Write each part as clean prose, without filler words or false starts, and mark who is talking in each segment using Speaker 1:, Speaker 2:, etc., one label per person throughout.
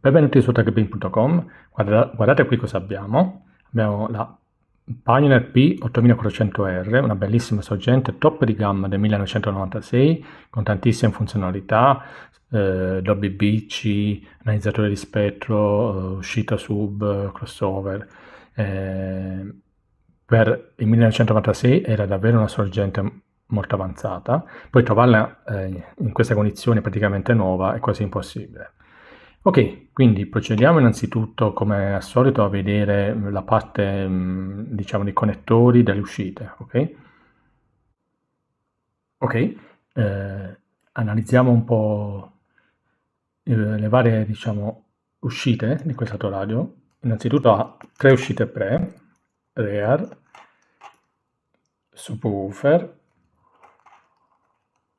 Speaker 1: Benvenuti su techbin.com. Guardate qui cosa abbiamo. Abbiamo la Pioneer P8400R, una bellissima sorgente top di gamma del 1996 con tantissime funzionalità, Dolby BC, analizzatore di spettro, uscita sub, crossover. Per il 1996 era davvero una sorgente molto avanzata, poi trovarla in queste condizioni praticamente nuova è quasi impossibile. Ok, quindi procediamo innanzitutto come al solito a vedere la parte diciamo dei connettori delle uscite, ok? Ok, analizziamo un po' le varie diciamo uscite di questo lato radio. Innanzitutto ha 3 uscite pre, rear, subwoofer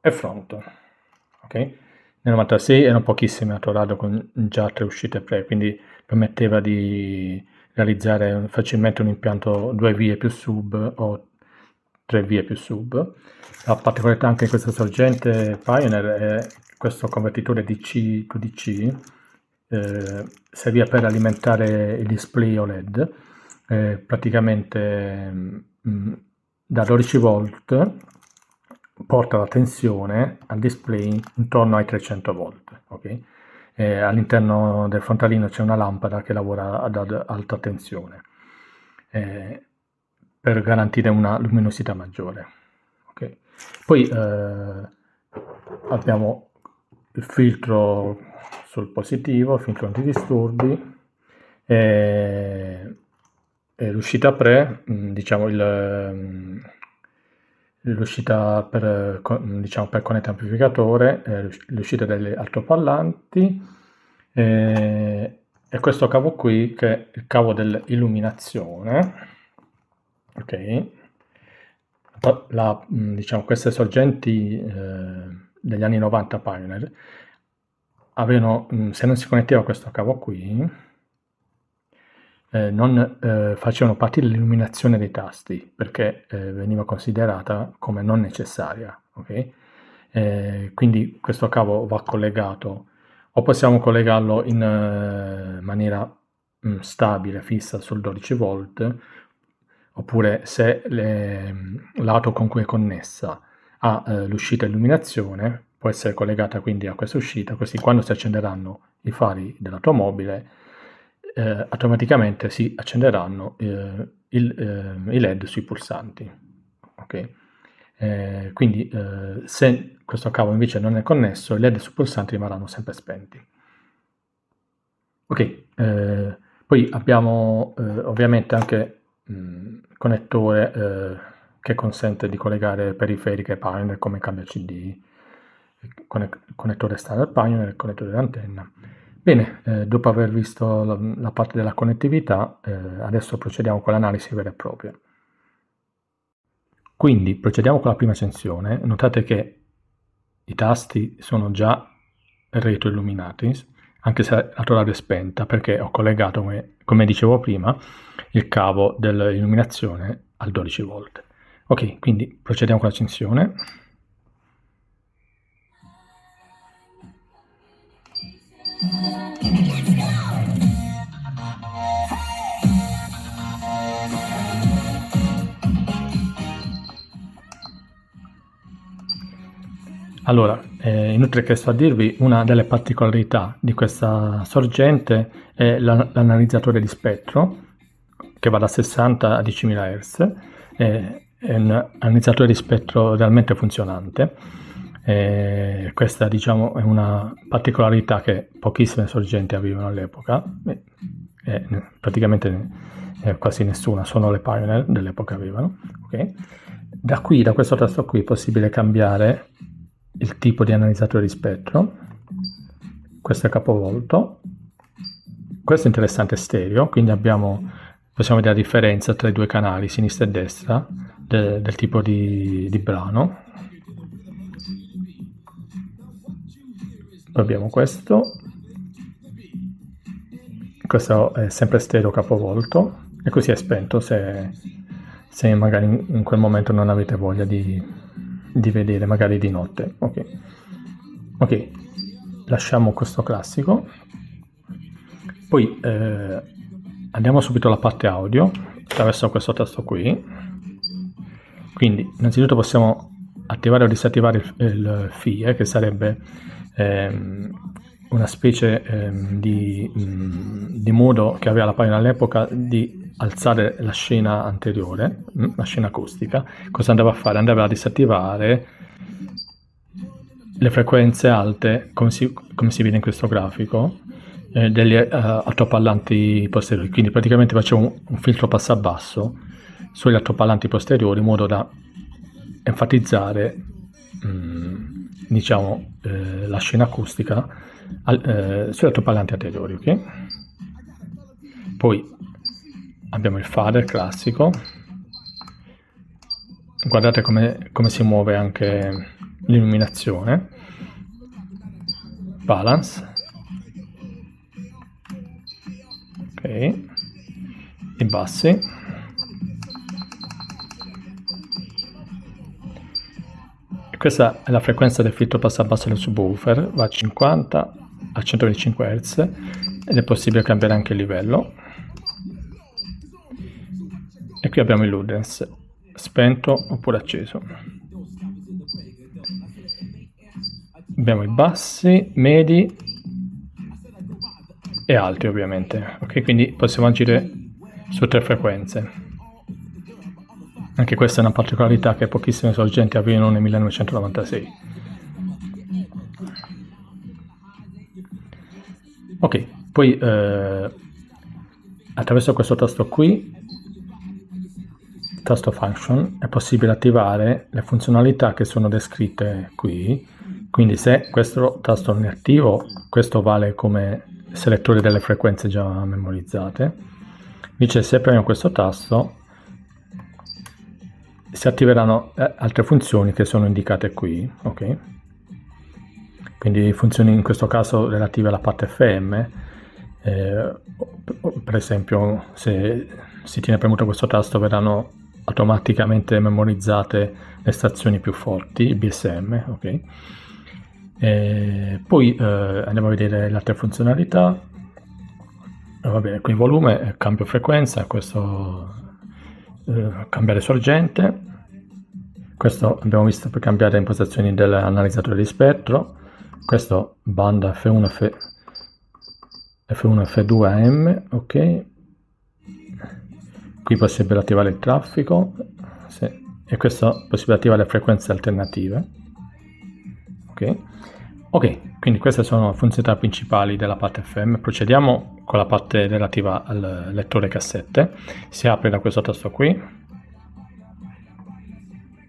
Speaker 1: e front, ok? Nel 96 erano pochissimi autoradio con già 3 uscite pre, quindi permetteva di realizzare facilmente un impianto 2 vie più sub o 3 vie più sub. La particolarità anche di questa sorgente Pioneer è questo convertitore DC to DC, serviva per alimentare il display OLED, praticamente da 12 volt porta la tensione al display intorno ai 300 volt, ok? All'interno del frontalino c'è una lampada che lavora ad alta tensione per garantire una luminosità maggiore, ok? Poi abbiamo il filtro sul positivo, il filtro antidisturbi e l'uscita pre, diciamo l'uscita per, diciamo, per connettere amplificatore, l'uscita degli altoparlanti e questo cavo qui che è il cavo dell'illuminazione, ok? Diciamo, queste sorgenti degli anni 90 Pioneer avevano, se non si connetteva questo cavo qui, non facevano parte dell'illuminazione dei tasti perché veniva considerata come non necessaria, ok? Quindi questo cavo va collegato, o possiamo collegarlo in maniera stabile, fissa sul 12 volt, oppure se l'auto con cui è connessa ha l'uscita illuminazione, può essere collegata quindi a questa uscita, così quando si accenderanno i fari dell'automobile automaticamente si accenderanno i LED sui pulsanti, ok? Quindi se questo cavo invece non è connesso, i LED sui pulsanti rimarranno sempre spenti. Ok, poi abbiamo ovviamente anche connettore che consente di collegare periferiche Pioneer come cambio CD, connettore standard Pioneer e connettore d'antenna. Bene, dopo aver visto la parte della connettività, adesso procediamo con l'analisi vera e propria. Quindi procediamo con la prima accensione. Notate che i tasti sono già retroilluminati, anche se l'autoradio è spenta, perché ho collegato, come dicevo prima, il cavo dell'illuminazione al 12 volt. Ok, quindi procediamo con l'accensione. Allora, inutile che sto a dirvi, una delle particolarità di questa sorgente è l'analizzatore di spettro, che va da 60 a 10.000 Hz, è un analizzatore di spettro realmente funzionante. Questa, diciamo, è una particolarità che pochissime sorgenti avevano all'epoca, praticamente quasi nessuna, solo le Pioneer dell'epoca avevano. Okay? Da questo tasto qui è possibile cambiare il tipo di analizzatore di spettro. Questo è capovolto, questo è interessante stereo, quindi possiamo vedere la differenza tra i due canali, sinistra e destra, del tipo di brano. Poi abbiamo questo è sempre stereo capovolto, e così è spento se magari in quel momento non avete voglia di vedere, magari di notte. Ok, lasciamo questo classico. Poi andiamo subito alla parte audio attraverso questo tasto qui. Quindi innanzitutto possiamo attivare o disattivare il FIE, che sarebbe una specie di modo che aveva la pagina all'epoca di alzare la scena anteriore, la scena acustica. Cosa andava a fare? Andava a disattivare le frequenze alte, come si vede in questo grafico, degli altoparlanti posteriori. Quindi praticamente facevo un filtro passabasso sugli altoparlanti posteriori in modo da enfatizzare diciamo la scena acustica sugli altoparlanti anteriori, ok? Poi abbiamo il fader classico. Guardate come si muove anche l'illuminazione. Balance, ok, i bassi, e questa è la frequenza del filtro passabasso del subwoofer, va a 50 a 125 Hz ed è possibile cambiare anche il livello. E qui abbiamo il ludens, spento oppure acceso. Abbiamo i bassi, medi e alti ovviamente, ok? Quindi possiamo agire su 3 frequenze. Anche questa è una particolarità che pochissime sorgenti avevano nel 1996. Ok, poi attraverso questo tasto qui, tasto function, è possibile attivare le funzionalità che sono descritte qui. Quindi se questo tasto non è attivo, questo vale come selettore delle frequenze già memorizzate. Invece se premiamo questo tasto si attiveranno altre funzioni che sono indicate qui, ok? Quindi funzioni in questo caso relative alla parte FM, per esempio se si tiene premuto questo tasto verranno automaticamente memorizzate le stazioni più forti, il BSM, ok? Poi andiamo a vedere le altre funzionalità. Va bene, qui volume, cambio frequenza, questo cambiare sorgente, questo abbiamo visto per cambiare impostazioni dell'analizzatore di spettro, questo banda F1 F2 AM, ok, qui è possibile attivare il traffico, sì. E questo è possibile attivare le frequenze alternative, ok, quindi queste sono le funzionalità principali della parte FM. Procediamo con la parte relativa al lettore cassette. Si apre da questo tasto qui,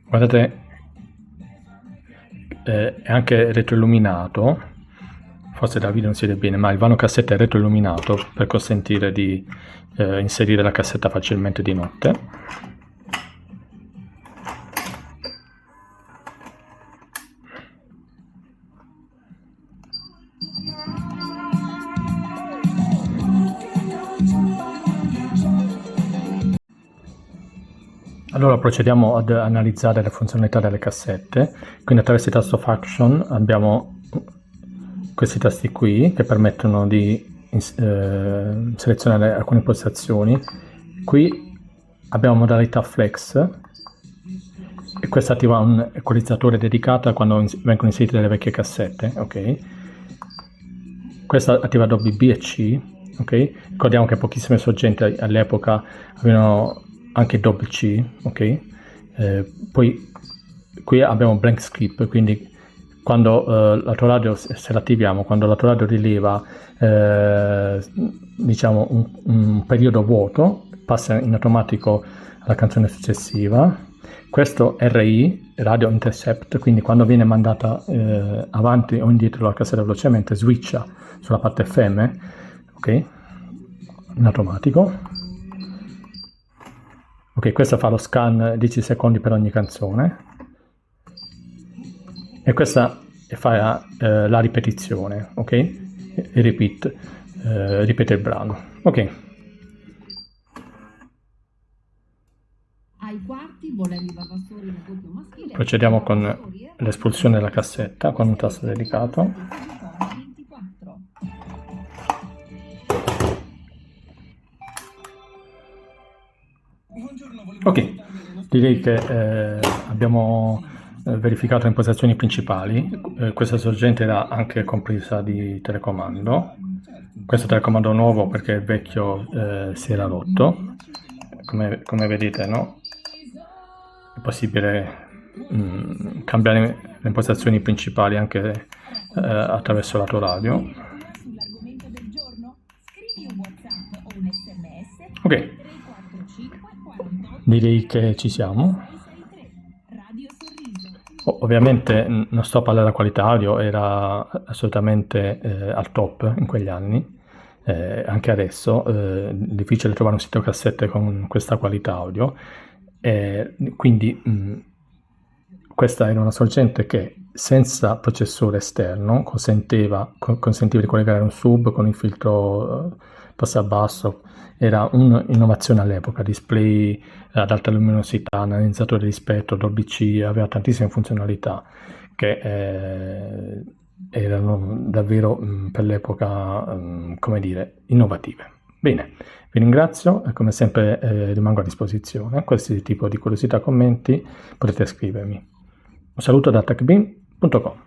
Speaker 1: guardate, è anche retroilluminato, forse da video non si vede bene, ma il vano cassetta è retroilluminato per consentire di inserire la cassetta facilmente di notte. Allora procediamo ad analizzare le funzionalità delle cassette. Quindi attraverso il tasto Function abbiamo questi tasti qui che permettono di selezionare alcune impostazioni. Qui abbiamo modalità Flex e questa attiva un equalizzatore dedicato quando vengono inserite delle vecchie cassette, ok? Questa attiva Dolby B e C, ok? Ricordiamo che pochissime sorgenti all'epoca avevano anche Dolby C, ok? Poi qui abbiamo blank skip, quindi quando l'autoradio, se l'attiviamo, quando l'autoradio rileva diciamo un periodo vuoto, passa in automatico alla canzone successiva. Questo RI, Radio Intercept, quindi quando viene mandata avanti o indietro la cassetta velocemente, switcha sulla parte FM, ok? In automatico. Ok, questo fa lo scan 10 secondi per ogni canzone. E questa fa la ripetizione, ok? E repeat, ripete il brano, ok?
Speaker 2: Ai quarti, volevi Vavasori nel doppio maschile.
Speaker 1: Procediamo con l'espulsione della cassetta con un tasto dedicato. Ok, direi che abbiamo verificato le impostazioni principali. Questa sorgente era anche compresa di telecomando. Questo telecomando nuovo perché il vecchio si era rotto. Come vedete, no? È possibile cambiare le impostazioni principali anche attraverso lato radio. Ok, direi che ci siamo. Ovviamente non sto a parlare della qualità audio, era assolutamente al top in quegli anni, anche adesso, difficile trovare un sito cassette con questa qualità audio, quindi questa era una sorgente che senza processore esterno consentiva di collegare un sub con il filtro passa-basso. Era un'innovazione all'epoca, display ad alta luminosità, analizzatore di spettro, Dolby C, aveva tantissime funzionalità che erano davvero per l'epoca, come dire, innovative. Bene, vi ringrazio e come sempre rimango a disposizione. Qualsiasi tipo di curiosità, commenti potete scrivermi. Un saluto da techbeam.com.